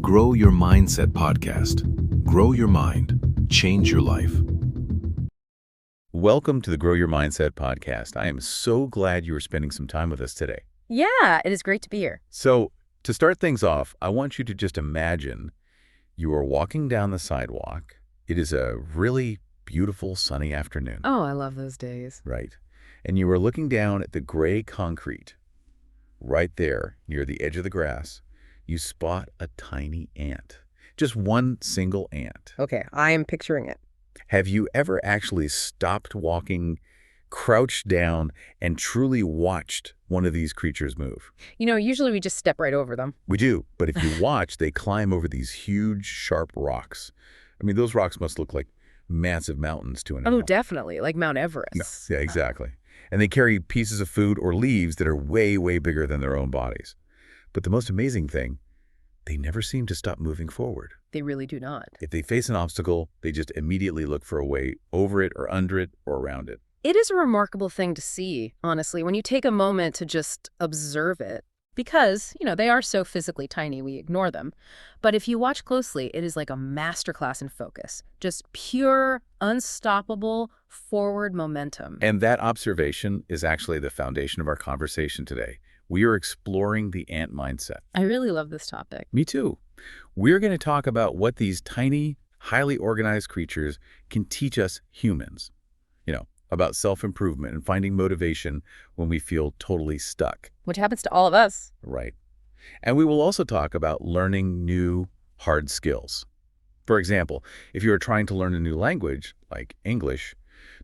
Grow Your Mindset podcast. Grow your mind. Change your life. Welcome to the Grow Your Mindset podcast. I am so glad you are spending some time with us today. Yeah, it is great to be here. So, to start things off, I want you to just imagine you are walking down the sidewalk. It is a really beautiful sunny afternoon. Oh, I love those days. Right. And you are looking down at the gray concrete. Right there, near the edge of the grass, you spot a tiny ant. Just one single ant. Okay, I am picturing it. Have you ever actually stopped walking, crouched down, and truly watched one of these creatures move? Usually we just step right over them. We do, but if you watch, they climb over these huge, sharp rocks. I mean, those rocks must look like massive mountains to an Oh, animal. definitely, like Mount Everest. No, yeah, exactly. And they carry pieces of food or leaves that are way, way bigger than their own bodies. But the most amazing thing, they never seem to stop moving forward. They really do not. If they face an obstacle, they just immediately look for a way over it or under it or around it. It is a remarkable thing to see, honestly, when you take a moment to just observe it. Because, they are so physically tiny, we ignore them. But if you watch closely, it is like a masterclass in focus. Just pure, unstoppable, forward momentum. And that observation is actually the foundation of our conversation today. We are exploring the ant mindset. I really love this topic. Me too. We're going to talk about what these tiny, highly organized creatures can teach us humans. About self-improvement and finding motivation when we feel totally stuck. Which happens to all of us. Right. And we will also talk about learning new, hard skills. For example, if you are trying to learn a new language, like English,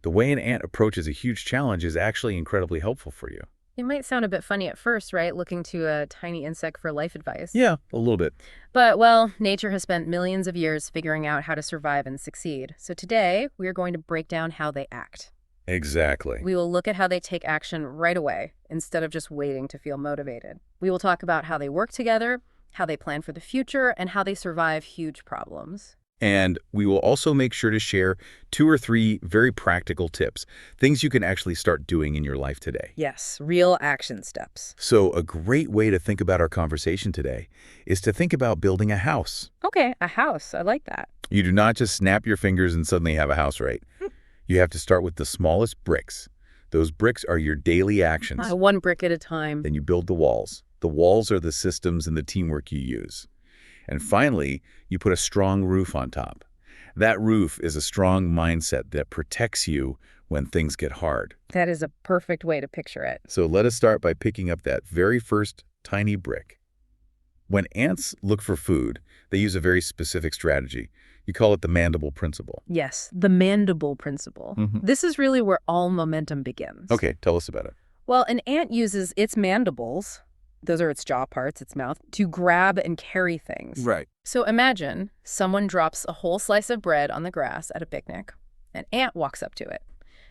the way an ant approaches a huge challenge is actually incredibly helpful for you. It might sound a bit funny at first, right? Looking to a tiny insect for life advice. Yeah, a little bit. But, well, nature has spent millions of years figuring out how to survive and succeed. So today, we are going to break down how they act. Exactly. We will look at how they take action right away, instead of just waiting to feel motivated. We will talk about how they work together, how they plan for the future, and how they survive huge problems. And we will also make sure to share 2 or 3 very practical tips, things you can actually start doing in your life today. Yes, real action steps. So a great way to think about our conversation today is to think about building a house. Okay, a house. I like that. You do not just snap your fingers and suddenly have a house, right? You have to start with the smallest bricks. Those bricks are your daily actions. One brick at a time. Then you build the walls. The walls are the systems and the teamwork you use. And finally, you put a strong roof on top. That roof is a strong mindset that protects you when things get hard. That is a perfect way to picture it. So let us start by picking up that very first tiny brick. When ants look for food, they use a very specific strategy. You call it the mandible principle. Yes, the mandible principle. This is really where all momentum begins. Okay, tell us about it. Well, an ant uses its mandibles, those are its jaw parts, its mouth, to grab and carry things. Right. So imagine someone drops a whole slice of bread on the grass at a picnic. An ant walks up to it.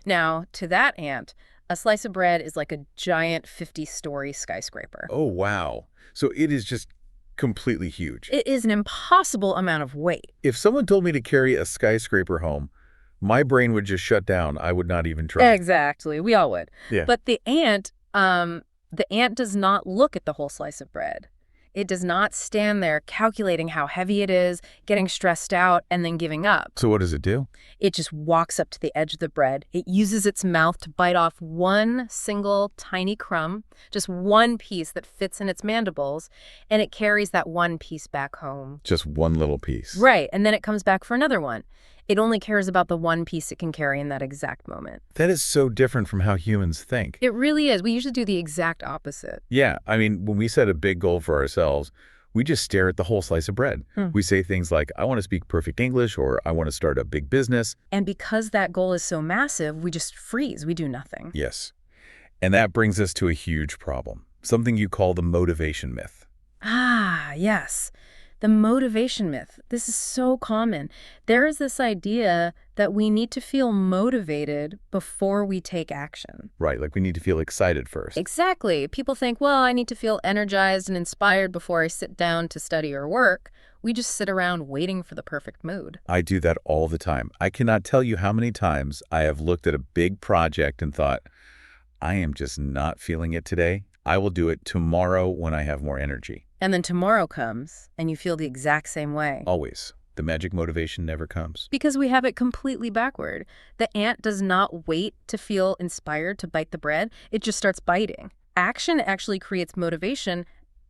Now, to that ant, a slice of bread is like a giant 50-story skyscraper. Oh, wow. So it is just completely huge. It is an impossible amount of weight. If someone told me to carry a skyscraper home, my brain would just shut down. I would not even try. Exactly. We all would. Yeah. But the ant does not look at the whole slice of bread. It does not stand there calculating how heavy it is, getting stressed out, and then giving up. So what does it do? It just walks up to the edge of the bread. It uses its mouth to bite off one single tiny crumb, just one piece that fits in its mandibles, and it carries that one piece back home. Just one little piece. Right, and then it comes back for another one. It only cares about the one piece it can carry in that exact moment. That is so different from how humans think. It really is. We usually do the exact opposite. Yeah, I mean, when we set a big goal for ourselves, we just stare at the whole slice of bread. We say things like, I want to speak perfect English, or I want to start a big business. And because that goal is so massive, we just freeze. We do nothing. Yes. And that brings us to a huge problem, something you call the motivation myth. Ah, yes. The motivation myth. This is so common. There is this idea that we need to feel motivated before we take action. Right, like we need to feel excited first. Exactly. People think, well, I need to feel energized and inspired before I sit down to study or work. We just sit around waiting for the perfect mood. I do that all the time. I cannot tell you how many times I have looked at a big project and thought, I am just not feeling it today. I will do it tomorrow when I have more energy. And then tomorrow comes, and you feel the exact same way. Always. The magic motivation never comes. Because we have it completely backward. The ant does not wait to feel inspired to bite the bread. It just starts biting. Action actually creates motivation,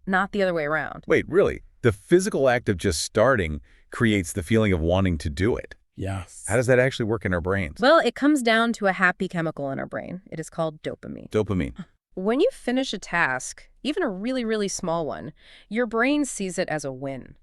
not the other way around. Wait, really? The physical act of just starting creates the feeling of wanting to do it. Yes. How does that actually work in our brains? Well, it comes down to a happy chemical in our brain. It is called dopamine. Dopamine. When you finish a task, even a really, really small one, your brain sees it as a win.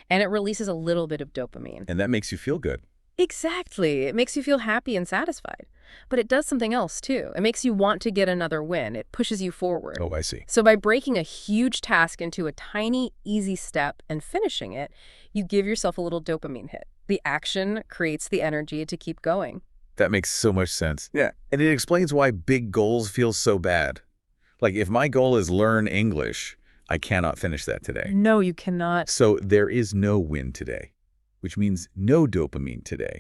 And it releases a little bit of dopamine. And that makes you feel good. Exactly. It makes you feel happy and satisfied. But it does something else, too. It makes you want to get another win. It pushes you forward. Oh, I see. So by breaking a huge task into a tiny, easy step and finishing it, you give yourself a little dopamine hit. The action creates the energy to keep going. That makes so much sense. Yeah. And it explains why big goals feel so bad. Like, if my goal is learn English, I cannot finish that today. No, you cannot. So there is no win today, which means no dopamine today.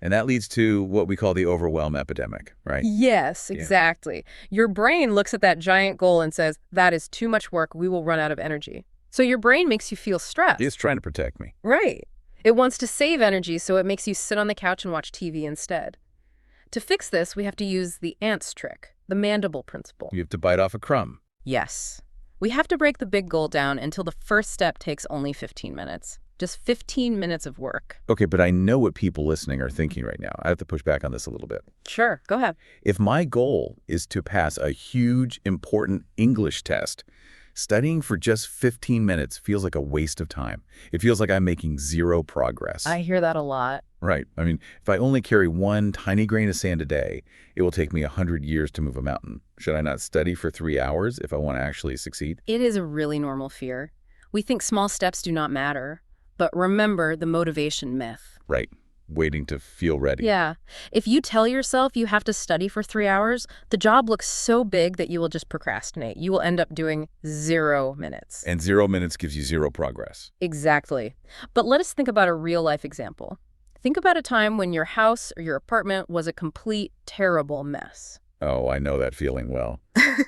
And that leads to what we call the overwhelm epidemic, right? Yes, exactly. Your brain looks at that giant goal and says, that is too much work. We will run out of energy. So your brain makes you feel stressed. It's trying to protect me. Right. It wants to save energy, so it makes you sit on the couch and watch TV instead. To fix this, we have to use the ant's trick, the mandible principle. You have to bite off a crumb. Yes. We have to break the big goal down until the first step takes only 15 minutes. Just 15 minutes of work. Okay, but I know what people listening are thinking right now. I have to push back on this a little bit. Sure, go ahead. If my goal is to pass a huge, important English test, studying for just 15 minutes feels like a waste of time. It feels like I'm making zero progress. I hear that a lot. Right. I mean, if I only carry one tiny grain of sand a day, it will take me 100 years to move a mountain. Should I not study for 3 hours if I want to actually succeed? It is a really normal fear. We think small steps do not matter. But remember the motivation myth. Right. Waiting to feel ready. Yeah. If you tell yourself you have to study for 3 hours, the job looks so big that you will just procrastinate. You will end up doing 0 minutes. And 0 minutes gives you zero progress. Exactly. But let us think about a real-life example. Think about a time when your house or your apartment was a complete, terrible mess. Oh, I know that feeling well.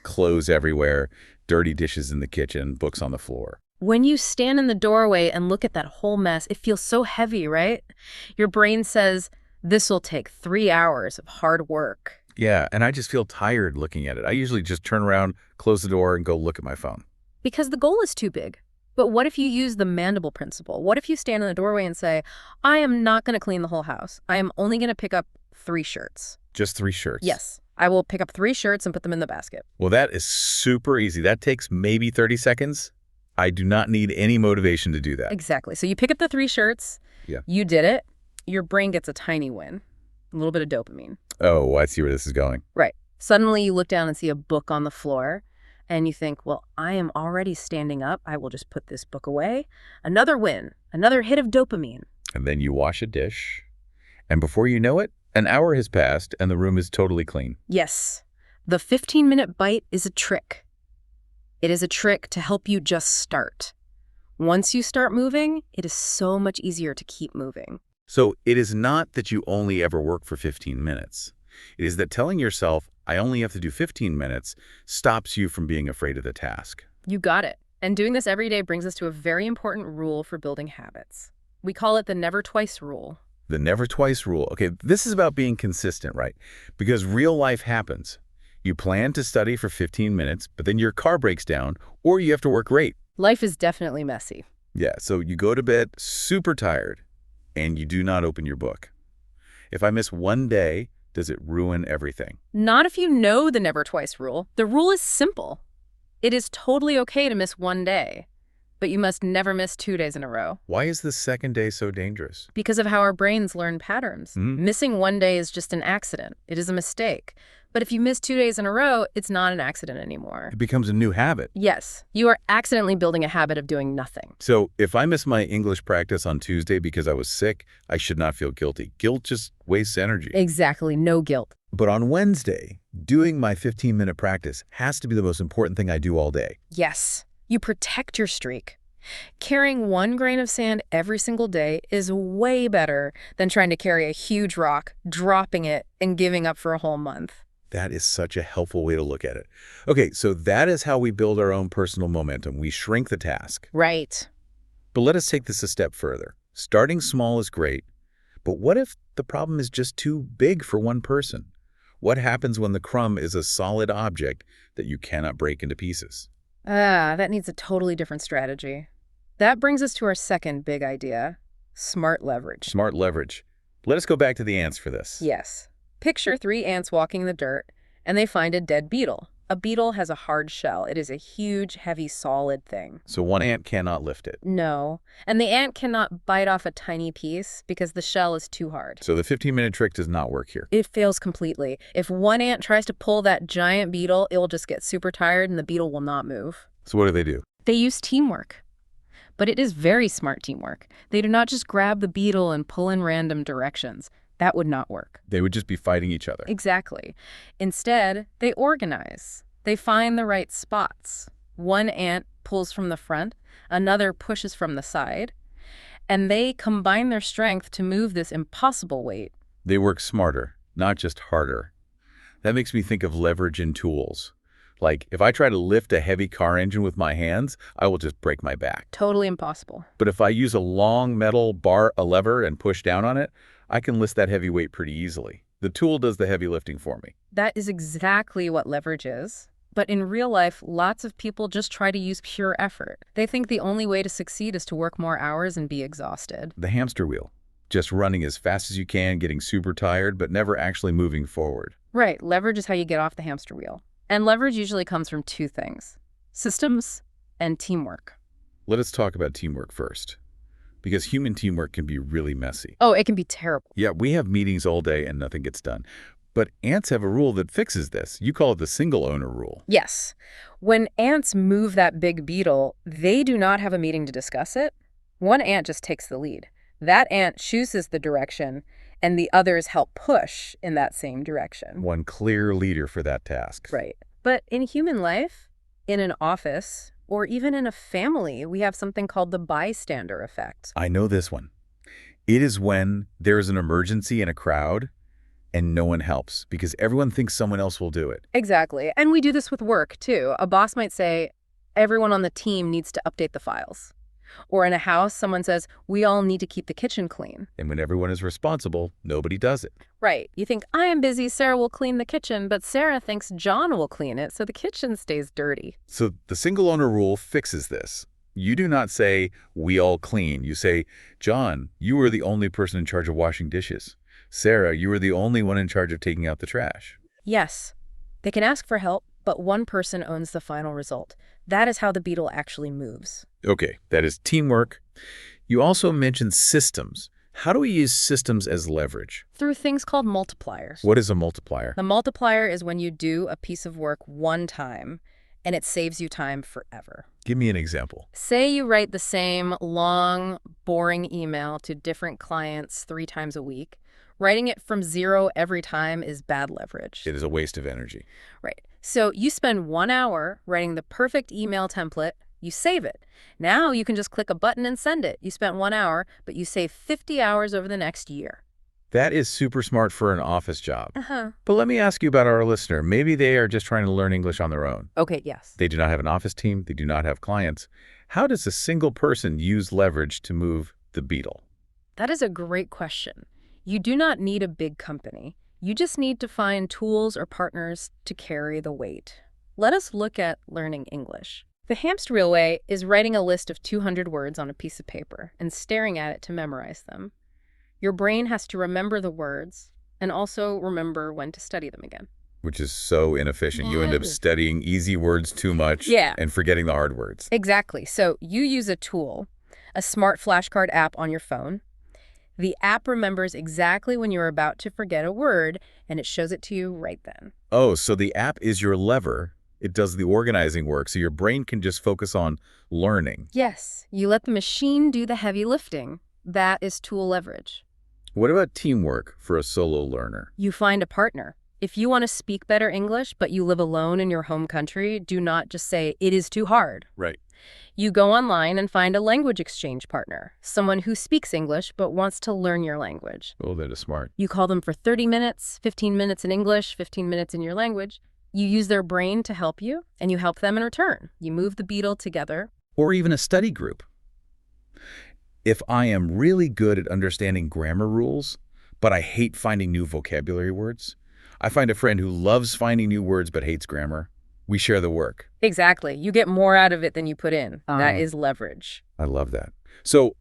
Clothes everywhere, dirty dishes in the kitchen, books on the floor. When you stand in the doorway and look at that whole mess, it feels so heavy, right? Your brain says, this will take 3 hours of hard work. Yeah, and I just feel tired looking at it. I usually just turn around, close the door, and go look at my phone. Because the goal is too big. But what if you use the mandible principle? What if you stand in the doorway and say, I am not going to clean the whole house. I am only going to pick up 3 shirts. Just 3 shirts? Yes. I will pick up 3 shirts and put them in the basket. Well, that is super easy. That takes maybe 30 seconds. I do not need any motivation to do that. Exactly. So you pick up the 3 shirts. Yeah. You did it. Your brain gets a tiny win. A little bit of dopamine. Oh, I see where this is going. Right. Suddenly you look down and see a book on the floor and you think, well, I am already standing up. I will just put this book away. Another win. Another hit of dopamine. And then you wash a dish. And before you know it, an hour has passed and the room is totally clean. Yes. The 15-minute bite is a trick. It is a trick to help you just start. Once you start moving, it is so much easier to keep moving. So it is not that you only ever work for 15 minutes. It is that telling yourself, I only have to do 15 minutes, stops you from being afraid of the task. You got it. And doing this every day brings us to a very important rule for building habits. We call it the never twice rule. The never twice rule. Okay, this is about being consistent, right? Because real life happens. You plan to study for 15 minutes, but then your car breaks down or you have to work late. Life is definitely messy. Yeah, so you go to bed super tired and you do not open your book. If I miss one day, does it ruin everything? Not if you know the never twice rule. The rule is simple. It is totally okay to miss one day, but you must never miss 2 days in a row. Why is the second day so dangerous? Because of how our brains learn patterns. Missing one day is just an accident. It is a mistake. But if you miss 2 days in a row, it's not an accident anymore. It becomes a new habit. Yes, you are accidentally building a habit of doing nothing. So if I miss my English practice on Tuesday because I was sick, I should not feel guilty. Guilt just wastes energy. Exactly, no guilt. But on Wednesday, doing my 15-minute practice has to be the most important thing I do all day. Yes, you protect your streak. Carrying 1 grain of sand every single day is way better than trying to carry a huge rock, dropping it, and giving up for a whole month. That is such a helpful way to look at it. Okay, so that is how we build our own personal momentum. We shrink the task. Right. But let us take this a step further. Starting small is great, but what if the problem is just too big for one person? What happens when the crumb is a solid object that you cannot break into pieces? That needs a totally different strategy. That brings us to our second big idea, smart leverage. Smart leverage. Let us go back to the ants for this. Yes. Picture 3 ants walking in the dirt, and they find a dead beetle. A beetle has a hard shell. It is a huge, heavy, solid thing. So one ant cannot lift it. No. And the ant cannot bite off a tiny piece because the shell is too hard. So the 15-minute trick does not work here. It fails completely. If one ant tries to pull that giant beetle, it will just get super tired and the beetle will not move. So what do? They use teamwork. But it is very smart teamwork. They do not just grab the beetle and pull in random directions. That would not work. They would just be fighting each other. Exactly. Instead, they organize. They find the right spots. One ant pulls from the front, another pushes from the side, and they combine their strength to move this impossible weight. They work smarter, not just harder. That makes me think of leverage in tools. Like, if I try to lift a heavy car engine with my hands, I will just break my back. Totally impossible. But if I use a long metal bar, a lever, and push down on it, I can lift that heavy weight pretty easily. The tool does the heavy lifting for me. That is exactly what leverage is. But in real life, lots of people just try to use pure effort. They think the only way to succeed is to work more hours and be exhausted. The hamster wheel. Just running as fast as you can, getting super tired, but never actually moving forward. Right. Leverage is how you get off the hamster wheel. And leverage usually comes from 2 things: systems and teamwork. Let us talk about teamwork first, because human teamwork can be really messy. Oh, it can be terrible. Yeah, we have meetings all day and nothing gets done. But ants have a rule that fixes this. You call it the single owner rule. Yes. When ants move that big beetle, they do not have a meeting to discuss it. One ant just takes the lead. That ant chooses the direction, and the others help push in that same direction. One clear leader for that task. Right. But in human life, in an office, or even in a family, we have something called the bystander effect. I know this one. It is when there is an emergency in a crowd and no one helps because everyone thinks someone else will do it. Exactly. And we do this with work, too. A boss might say, everyone on the team needs to update the files. Or in a house, someone says, we all need to keep the kitchen clean. And when everyone is responsible, nobody does it. Right. You think, I am busy, Sarah will clean the kitchen, but Sarah thinks John will clean it, so the kitchen stays dirty. So the single owner rule fixes this. You do not say, we all clean. You say, John, you are the only person in charge of washing dishes. Sarah, you are the only one in charge of taking out the trash. Yes. They can ask for help, but one person owns the final result. That is how the beetle actually moves. Okay, that is teamwork. You also mentioned systems. How do we use systems as leverage? Through things called multipliers. What is a multiplier? The multiplier is when you do a piece of work one time, and it saves you time forever. Give me an example. Say you write the same long, boring email to different clients 3 times a week. Writing it from 0 every time is bad leverage. It is a waste of energy. Right. So you spend 1 hour writing the perfect email template, you save it. Now you can just click a button and send it. You spent 1 hour, but you save 50 hours over the next year. That is super smart for an office job. Uh-huh. But let me ask you about our listener. Maybe they are just trying to learn English on their own. Okay, yes. They do not have an office team. They do not have clients. How does a single person use leverage to move the beetle? That is a great question. You do not need a big company. You just need to find tools or partners to carry the weight. Let us look at learning English. The hamster wheel way is writing a list of 200 words on a piece of paper and staring at it to memorize them. Your brain has to remember the words and also remember when to study them again. Which is so inefficient. You end up studying easy words too much and forgetting the hard words. Exactly. So you use a tool, a smart flashcard app on your phone. The app remembers exactly when you're about to forget a word, and it shows it to you right then. Oh, so the app is your lever. It does the organizing work, so your brain can just focus on learning. Yes, you let the machine do the heavy lifting. That is tool leverage. What about teamwork for a solo learner? You find a partner. If you want to speak better English, but you live alone in your home country, do not just say, it is too hard. Right. You go online and find a language exchange partner, someone who speaks English but wants to learn your language. Oh, that is smart. You call them for 30 minutes, 15 minutes in English, 15 minutes in your language. You use their brain to help you, and you help them in return. You move the beetle together. Or even a study group. If I am really good at understanding grammar rules, but I hate finding new vocabulary words, I find a friend who loves finding new words but hates grammar. We share the work. Exactly. You get more out of it than you put in. That is leverage. I love that. So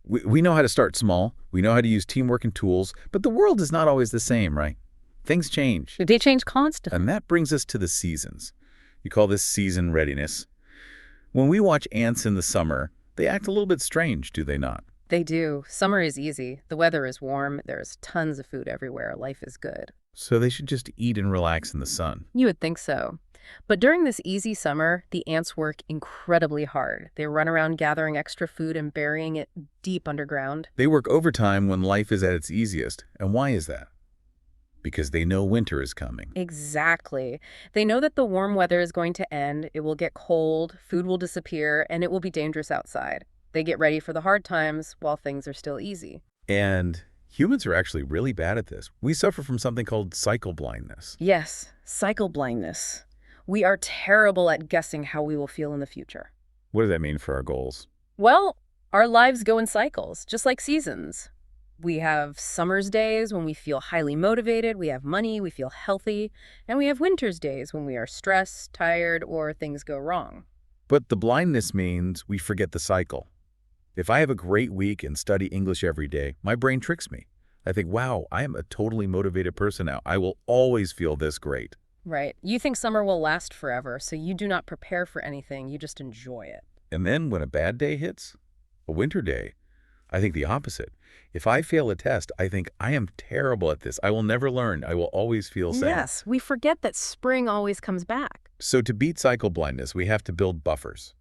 we know how to start small. We know how to use teamwork and tools, but the world is not always the same, right? Things change. They change constantly. And that brings us to the seasons. You call this season readiness. When we watch ants in the summer, they act a little bit strange, do they not? They do. Summer is easy. The weather is warm. There's tons of food everywhere. Life is good. So they should just eat and relax in the sun. You would think so. But during this easy summer, the ants work incredibly hard. They run around gathering extra food and burying it deep underground. They work overtime when life is at its easiest. And why is that? Because they know winter is coming. Exactly. They know that the warm weather is going to end, it will get cold, food will disappear, and it will be dangerous outside. They get ready for the hard times while things are still easy. And humans are actually really bad at this. We suffer from something called cycle blindness. Yes, cycle blindness. We are terrible at guessing how we will feel in the future. What does that mean for our goals? Well, our lives go in cycles, just like seasons. We have summer's days when we feel highly motivated, we have money, we feel healthy, and we have winter's days when we are stressed, tired, or things go wrong. But the blindness means we forget the cycle. If I have a great week and study English every day, my brain tricks me. I think, wow, I am a totally motivated person now. I will always feel this great. Right. You think summer will last forever, so you do not prepare for anything, you just enjoy it. And then when a bad day hits, a winter day, I think the opposite. If I fail a test, I think I am terrible at this. I will never learn. I will always feel sad. Yes, we forget that spring always comes back. So to beat cycle blindness, we have to build buffers,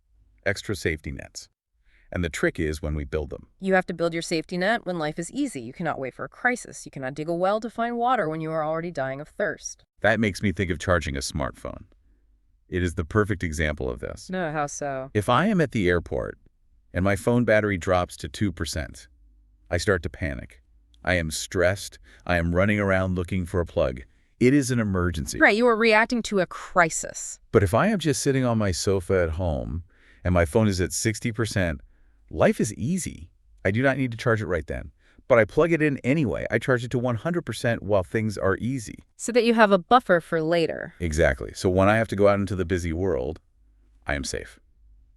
extra safety nets. And the trick is when we build them. You have to build your safety net when life is easy. You cannot wait for a crisis. You cannot dig a well to find water when you are already dying of thirst. That makes me think of charging a smartphone. It is the perfect example of this. No, how so? If I am at the airport and my phone battery drops to 2%, I start to panic. I am stressed. I am running around looking for a plug. It is an emergency. Right, you are reacting to a crisis. But if I am just sitting on my sofa at home and my phone is at 60%, life is easy. I do not need to charge it right then. But I plug it in anyway. I charge it to 100% while things are easy. So that you have a buffer for later. Exactly. So when I have to go out into the busy world, I am safe.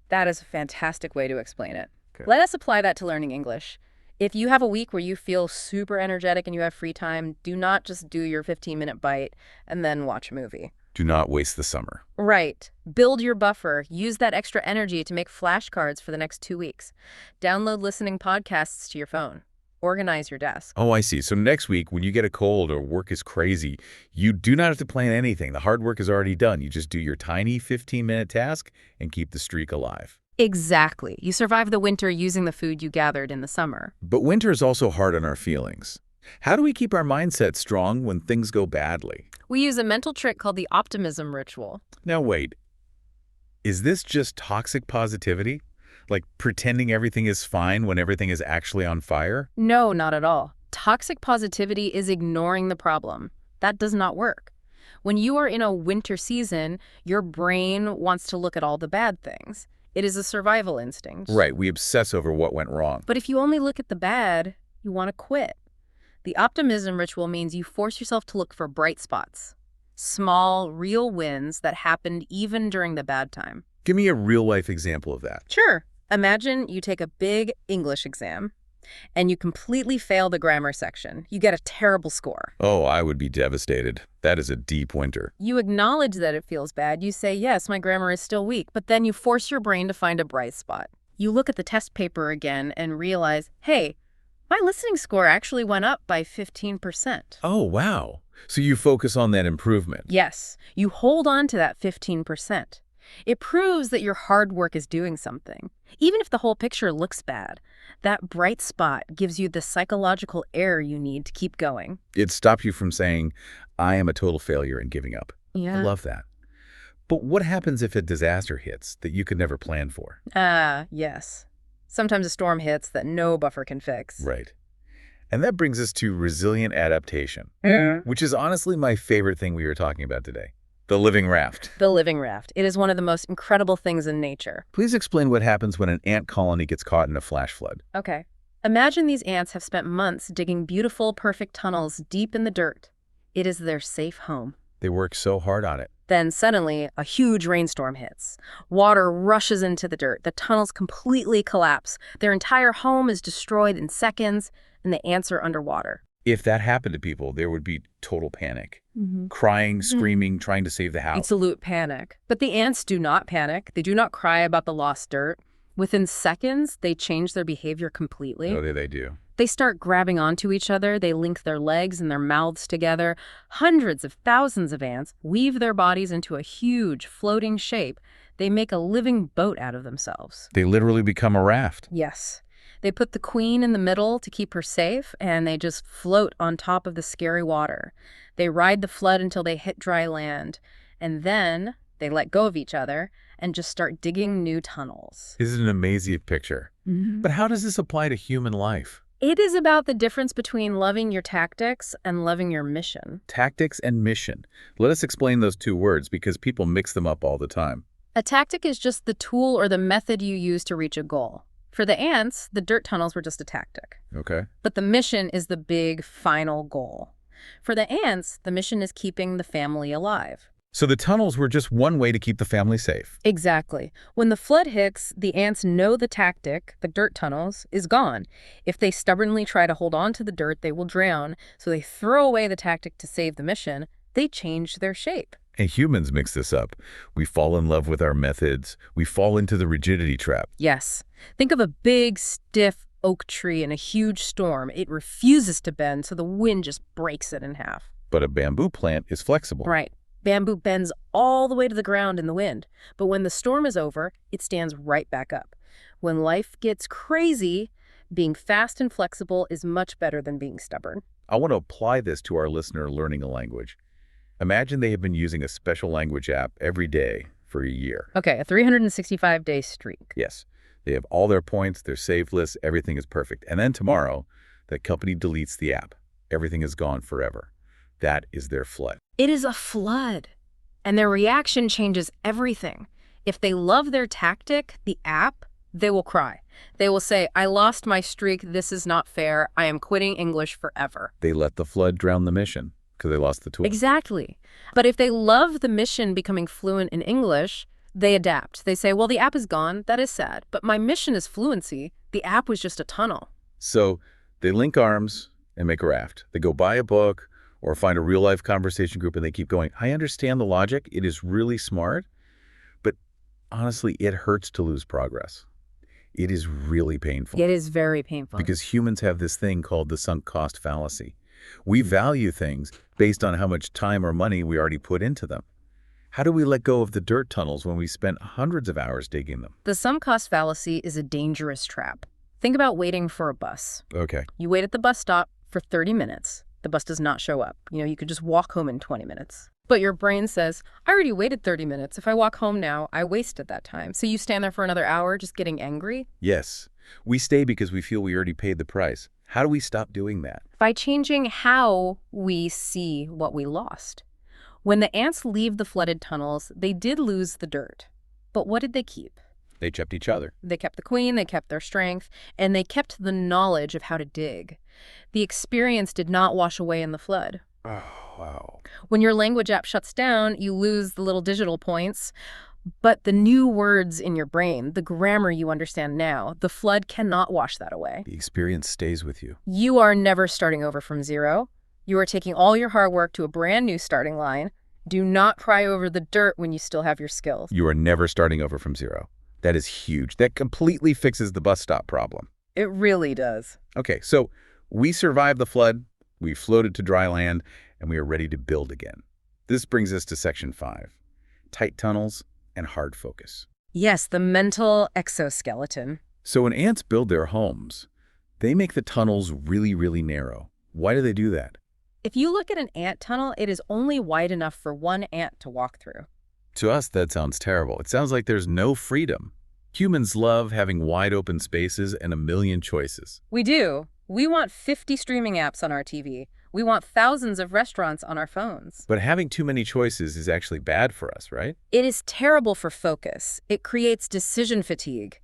That is a fantastic way to explain it. Okay. Let us apply that to learning English. If you have a week where you feel super energetic and you have free time, do not just do your 15-minute bite and then watch a movie. Do not waste the summer. Right. Build your buffer. Use that extra energy to make flashcards for the next 2 weeks. Download listening podcasts to your phone. Organize your desk. Oh, I see. So next week, when you get a cold or work is crazy, you do not have to plan anything. The hard work is already done. You just do your tiny 15-minute task and keep the streak alive. Exactly. You survive the winter using the food you gathered in the summer. But winter is also hard on our feelings. How do we keep our mindset strong when things go badly? We use a mental trick called the optimism ritual. Now wait, is this just toxic positivity? Like pretending everything is fine when everything is actually on fire? No, not at all. Toxic positivity is ignoring the problem. That does not work. When you are in a winter season, your brain wants to look at all the bad things. It is a survival instinct. Right, we obsess over what went wrong. But if you only look at the bad, you want to quit. The optimism ritual means you force yourself to look for bright spots. Small, real wins that happened even during the bad time. Give me a real-life example of that. Sure. Imagine you take a big English exam and you completely fail the grammar section. You get a terrible score. Oh, I would be devastated. That is a deep winter. You acknowledge that it feels bad. You say, yes, my grammar is still weak, but then you force your brain to find a bright spot. You look at the test paper again and realize, hey, my listening score actually went up by 15%. Oh, wow. So you focus on that improvement. Yes, you hold on to that 15%. It proves that your hard work is doing something. Even if the whole picture looks bad, that bright spot gives you the psychological air you need to keep going. It stops you from saying, I am a total failure and giving up. Yeah. I love that. But what happens if a disaster hits that you could never plan for? Ah, yes. Sometimes a storm hits that no buffer can fix. Right. And that brings us to resilient adaptation, which is honestly my favorite thing we were talking about today. The living raft. The living raft. It is one of the most incredible things in nature. Please explain what happens when an ant colony gets caught in a flash flood. Okay. Imagine these ants have spent months digging beautiful, perfect tunnels deep in the dirt. It is their safe home. They work so hard on it. Then suddenly, a huge rainstorm hits. Water rushes into the dirt. The tunnels completely collapse. Their entire home is destroyed in seconds, and the ants are underwater. If that happened to people, there would be total panic. Crying, screaming, trying to save the house. Absolute panic. But the ants do not panic. They do not cry about the lost dirt. Within seconds, they change their behavior completely. Oh, they do. They start grabbing onto each other. They link their legs and their mouths together. Hundreds of thousands of ants weave their bodies into a huge floating shape. They make a living boat out of themselves. They literally become a raft. Yes. They put the queen in the middle to keep her safe, and they just float on top of the scary water. They ride the flood until they hit dry land, and then they let go of each other and just start digging new tunnels. This is an amazing picture. But how does this apply to human life? It is about the difference between loving your tactics and loving your mission. Tactics and mission. Let us explain those two words because people mix them up all the time. A tactic is just the tool or the method you use to reach a goal. For the ants, the dirt tunnels were just a tactic. Okay. But the mission is the big final goal. For the ants, the mission is keeping the family alive. So the tunnels were just one way to keep the family safe. Exactly. When the flood hits, the ants know the tactic, the dirt tunnels, is gone. If they stubbornly try to hold on to the dirt, they will drown. So they throw away the tactic to save the mission. They change their shape. And humans mix this up. We fall in love with our methods. We fall into the rigidity trap. Yes. Think of a big, stiff oak tree in a huge storm. It refuses to bend, so the wind just breaks it in half. But a bamboo plant is flexible. Right. Bamboo bends all the way to the ground in the wind. But when the storm is over, it stands right back up. When life gets crazy, being fast and flexible is much better than being stubborn. I want to apply this to our listener learning a language. Imagine they have been using a special language app every day for a year. Okay, a 365-day streak. Yes. They have all their points, their saved lists, everything is perfect. And then tomorrow, that company deletes the app. Everything is gone forever. That is their flood. It is a flood. And their reaction changes everything. If they love their tactic, the app, they will cry. They will say, I lost my streak. This is not fair. I am quitting English forever. They let the flood drown the mission because they lost the tool. Exactly. But if they love the mission becoming fluent in English, they adapt. They say, well, the app is gone. That is sad. But my mission is fluency. The app was just a tunnel. So they link arms and make a raft. They go buy a book or find a real-life conversation group, and they keep going. I understand the logic. It is really smart. But honestly, it hurts to lose progress. It is really painful. It is very painful. Because humans have this thing called the sunk cost fallacy. We value things based on how much time or money we already put into them. How do we let go of the dirt tunnels when we spent hundreds of hours digging them? The sunk cost fallacy is a dangerous trap. Think about waiting for a bus. Okay. You wait at the bus stop for 30 minutes. The bus does not show up. You could just walk home in 20 minutes. But your brain says, I already waited 30 minutes. If I walk home now, I wasted that time. So you stand there for another hour just getting angry? Yes. We stay because we feel we already paid the price. How do we stop doing that? By changing how we see what we lost. When the ants leave the flooded tunnels, they did lose the dirt. But what did they keep? They kept each other. They kept the queen, they kept their strength, and they kept the knowledge of how to dig. The experience did not wash away in the flood. Oh, wow. When your language app shuts down, you lose the little digital points, but the new words in your brain, the grammar you understand now, the flood cannot wash that away. The experience stays with you. You are never starting over from zero. You are taking all your hard work to a brand new starting line. Do not cry over the dirt when you still have your skills. You are never starting over from zero. That is huge. That completely fixes the bus stop problem. It really does. Okay, so we survived the flood, we floated to dry land, and we are ready to build again. This brings us to section 5, tight tunnels and hard focus. Yes, the mental exoskeleton. So when ants build their homes, they make the tunnels really, really narrow. Why do they do that? If you look at an ant tunnel, it is only wide enough for one ant to walk through. To us, that sounds terrible. It sounds like there's no freedom. Humans love having wide open spaces and a million choices. We do. We want 50 streaming apps on our TV. We want thousands of restaurants on our phones. But having too many choices is actually bad for us, right? It is terrible for focus. It creates decision fatigue.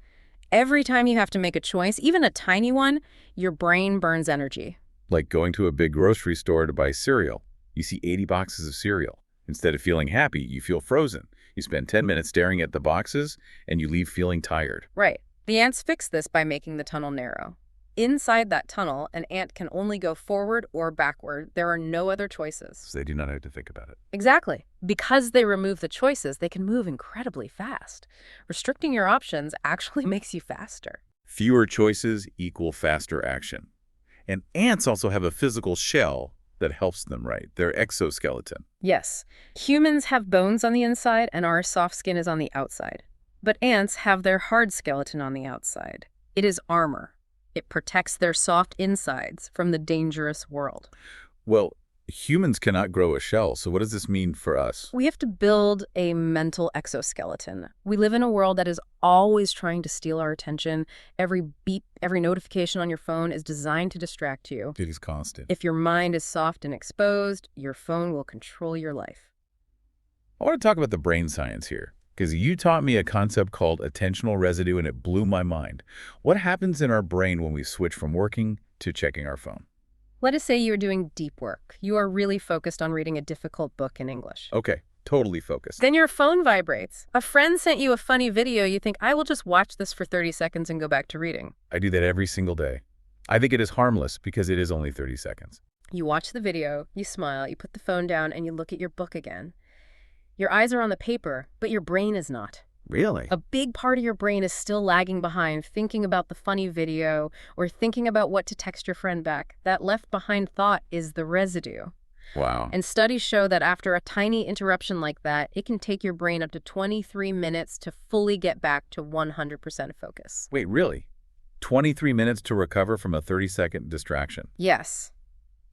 Every time you have to make a choice, even a tiny one, your brain burns energy. Like going to a big grocery store to buy cereal. You see 80 boxes of cereal. Instead of feeling happy, you feel frozen. You spend 10 minutes staring at the boxes, and you leave feeling tired. Right. The ants fix this by making the tunnel narrow. Inside that tunnel, an ant can only go forward or backward. There are no other choices. So they do not have to think about it. Exactly. Because they remove the choices, they can move incredibly fast. Restricting your options actually makes you faster. Fewer choices equal faster action. And ants also have a physical shell that helps them, right? Their exoskeleton. Yes. Humans have bones on the inside and our soft skin is on the outside. But ants have their hard skeleton on the outside. It is armor. It protects their soft insides from the dangerous world. Well, humans cannot grow a shell, so what does this mean for us? We have to build a mental exoskeleton. We live in a world that is always trying to steal our attention. Every beep, every notification on your phone is designed to distract you. It is constant. If your mind is soft and exposed, your phone will control your life. I want to talk about the brain science here, because you taught me a concept called attentional residue, and it blew my mind. What happens in our brain when we switch from working to checking our phone? Let us say you are doing deep work. You are really focused on reading a difficult book in English. Okay, totally focused. Then your phone vibrates. A friend sent you a funny video. You think, I will just watch this for 30 seconds and go back to reading. I do that every single day. I think it is harmless because it is only 30 seconds. You watch the video, you smile, you put the phone down, and you look at your book again. Your eyes are on the paper, but your brain is not. Really? A big part of your brain is still lagging behind, thinking about the funny video or thinking about what to text your friend back. That left behind thought is the residue. Wow. And studies show that after a tiny interruption like that, it can take your brain up to 23 minutes to fully get back to 100% focus. Wait, really? 23 minutes to recover from a 30-second distraction? Yes.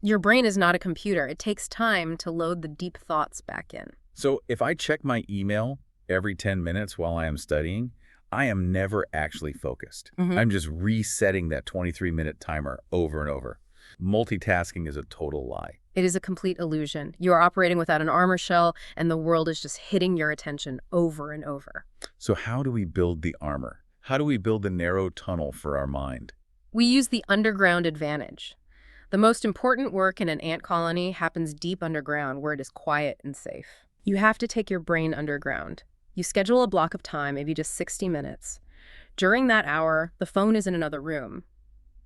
Your brain is not a computer. It takes time to load the deep thoughts back in. So if I check my email every 10 minutes while I am studying, I am never actually focused. I'm just resetting that 23-minute timer over and over. Multitasking is a total lie. It is a complete illusion. You are operating without an armor shell, and the world is just hitting your attention over and over. So how do we build the armor? How do we build the narrow tunnel for our mind? We use the underground advantage. The most important work in an ant colony happens deep underground where it is quiet and safe. You have to take your brain underground. You schedule a block of time, maybe just 60 minutes. During that hour, the phone is in another room.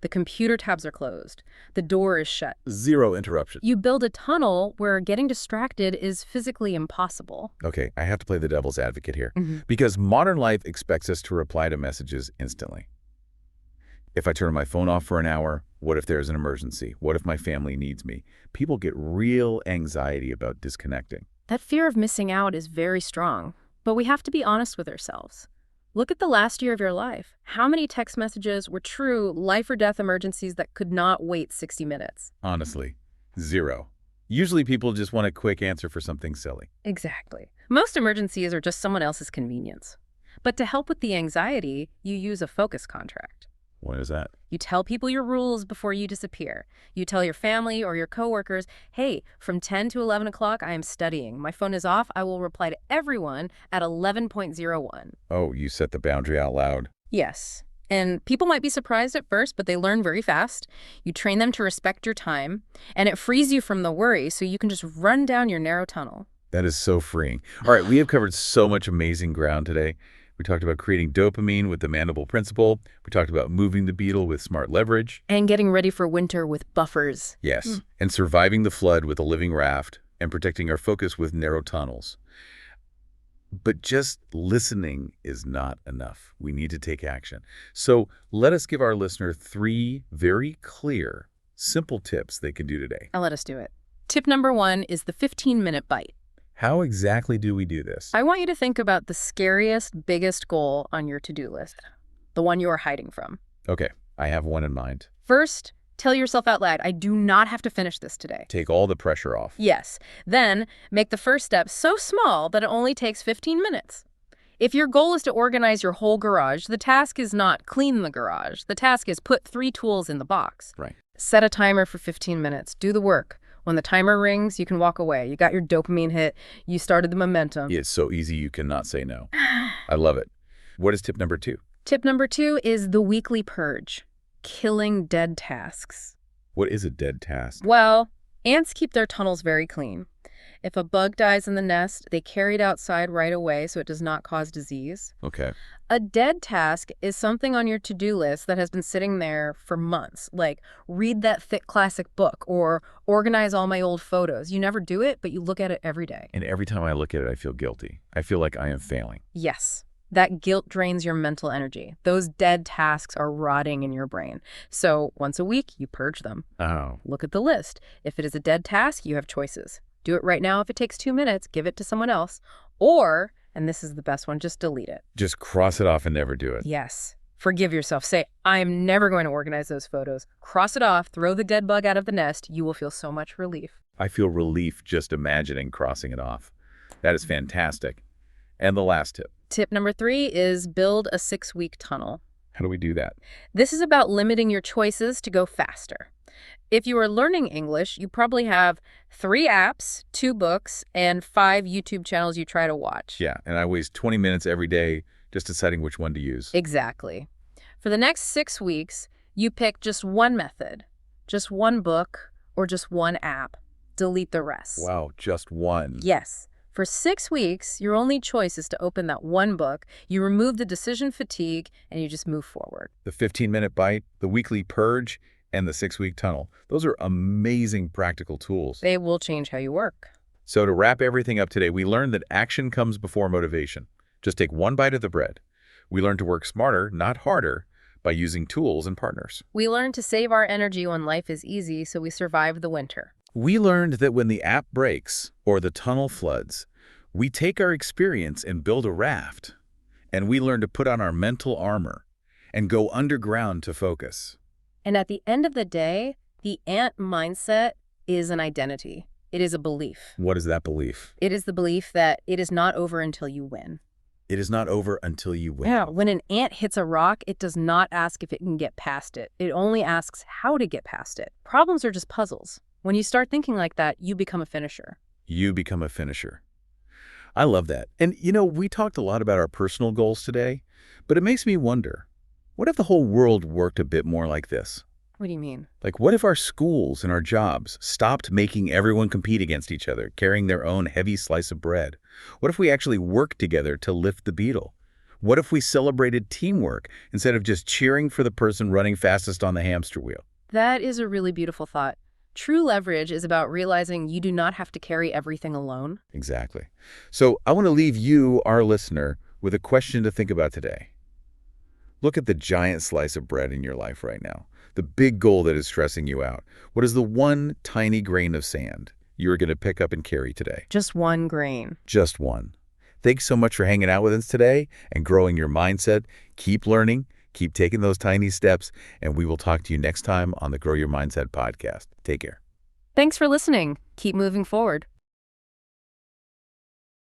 The computer tabs are closed. The door is shut. Zero interruption. You build a tunnel where getting distracted is physically impossible. Okay, I have to play the devil's advocate here. Because modern life expects us to reply to messages instantly. If I turn my phone off for an hour, what if there's an emergency? What if my family needs me? People get real anxiety about disconnecting. That fear of missing out is very strong, but we have to be honest with ourselves. Look at the last year of your life. How many text messages were true life or death emergencies that could not wait 60 minutes? Honestly, zero. Usually people just want a quick answer for something silly. Exactly. Most emergencies are just someone else's convenience. But to help with the anxiety, you use a focus contract. What is that? You tell people your rules before you disappear. You tell your family or your coworkers, hey, from 10 to 11 o'clock, I am studying. My phone is off. I will reply to everyone at 11:01. Oh, you set the boundary out loud. Yes. And people might be surprised at first, but they learn very fast. You train them to respect your time, and it frees you from the worry so you can just run down your narrow tunnel. That is so freeing. All right, we have covered so much amazing ground today. We talked about creating dopamine with the mandible principle. We talked about moving the beetle with smart leverage. And getting ready for winter with buffers. Yes, and surviving the flood with a living raft and protecting our focus with narrow tunnels. But just listening is not enough. We need to take action. So let us give our listener 3 very clear, simple tips they can do today. Now let us do it. Tip number 1 is the 15-minute bite. How exactly do we do this? I want you to think about the scariest, biggest goal on your to-do list, the one you are hiding from. Okay, I have one in mind. First, Tell yourself out loud, I do not have to finish this today. Take all the pressure off. Yes. Then make the first step so small that it only takes 15 minutes. If your goal is to organize your whole garage, the task is not clean the garage. The task is put 3 tools in the box. Right. Set a timer for 15 minutes. Do the work. When the timer rings, you can walk away. You got your dopamine hit. You started the momentum. It's so easy you cannot say no. I love it. What is tip number 2? Tip number 2 is the weekly purge. Killing dead tasks. What is a dead task? Well, ants keep their tunnels very clean. If a bug dies in the nest, they carry it outside right away so it does not cause disease. Okay. A dead task is something on your to-do list that has been sitting there for months, like read that thick classic book or organize all my old photos. You never do it, but you look at it every day. And every time I look at it, I feel guilty. I feel like I am failing. Yes. That guilt drains your mental energy. Those dead tasks are rotting in your brain. So once a week, you purge them. Oh. Look at the list. If it is a dead task, you have choices. Do it right now if it takes 2 minutes, give it to someone else. Or, and this is the best one, just delete it. Just cross it off and never do it. Yes. Forgive yourself. Say, I am never going to organize those photos. Cross it off, throw the dead bug out of the nest. You will feel so much relief. I feel relief just imagining crossing it off. That is fantastic. And the last tip. Tip number 3 is build a 6-week tunnel. How do we do that? This is about limiting your choices to go faster. If you are learning English, you probably have 3 apps, 2 books, and 5 YouTube channels you try to watch. Yeah, and I waste 20 minutes every day just deciding which one to use. Exactly. For the next 6 weeks, you pick just one method, just one book, or just one app. Delete the rest. Wow, just one. Yes. For 6 weeks, your only choice is to open that one book, you remove the decision fatigue, and you just move forward. The 15-minute bite, the weekly purge, and the 6-week tunnel. Those are amazing practical tools. They will change how you work. So to wrap everything up today, we learned that action comes before motivation. Just take one bite of the bread. We learned to work smarter, not harder, by using tools and partners. We learned to save our energy when life is easy so we survive the winter. We learned that when the app breaks or the tunnel floods, we take our experience and build a raft. And we learn to put on our mental armor and go underground to focus. And at the end of the day, the ant mindset is an identity. It is a belief. What is that belief? It is the belief that it is not over until you win. It is not over until you win. Yeah, when an ant hits a rock, it does not ask if it can get past it. It only asks how to get past it. Problems are just puzzles. When you start thinking like that, you become a finisher. You become a finisher. I love that. And, we talked a lot about our personal goals today, but it makes me wonder, what if the whole world worked a bit more like this? What do you mean? Like, what if our schools and our jobs stopped making everyone compete against each other, carrying their own heavy slice of bread? What if we actually worked together to lift the beetle? What if we celebrated teamwork instead of just cheering for the person running fastest on the hamster wheel? That is a really beautiful thought. True leverage is about realizing you do not have to carry everything alone. Exactly. So I want to leave you, our listener, with a question to think about today. Look at the giant slice of bread in your life right now, the big goal that is stressing you out. What is the one tiny grain of sand you are going to pick up and carry today? Just one grain. Just one. Thanks so much for hanging out with us today and growing your mindset. Keep learning, keep taking those tiny steps, and we will talk to you next time on the Grow Your Mindset podcast. Take care. Thanks for listening. Keep moving forward.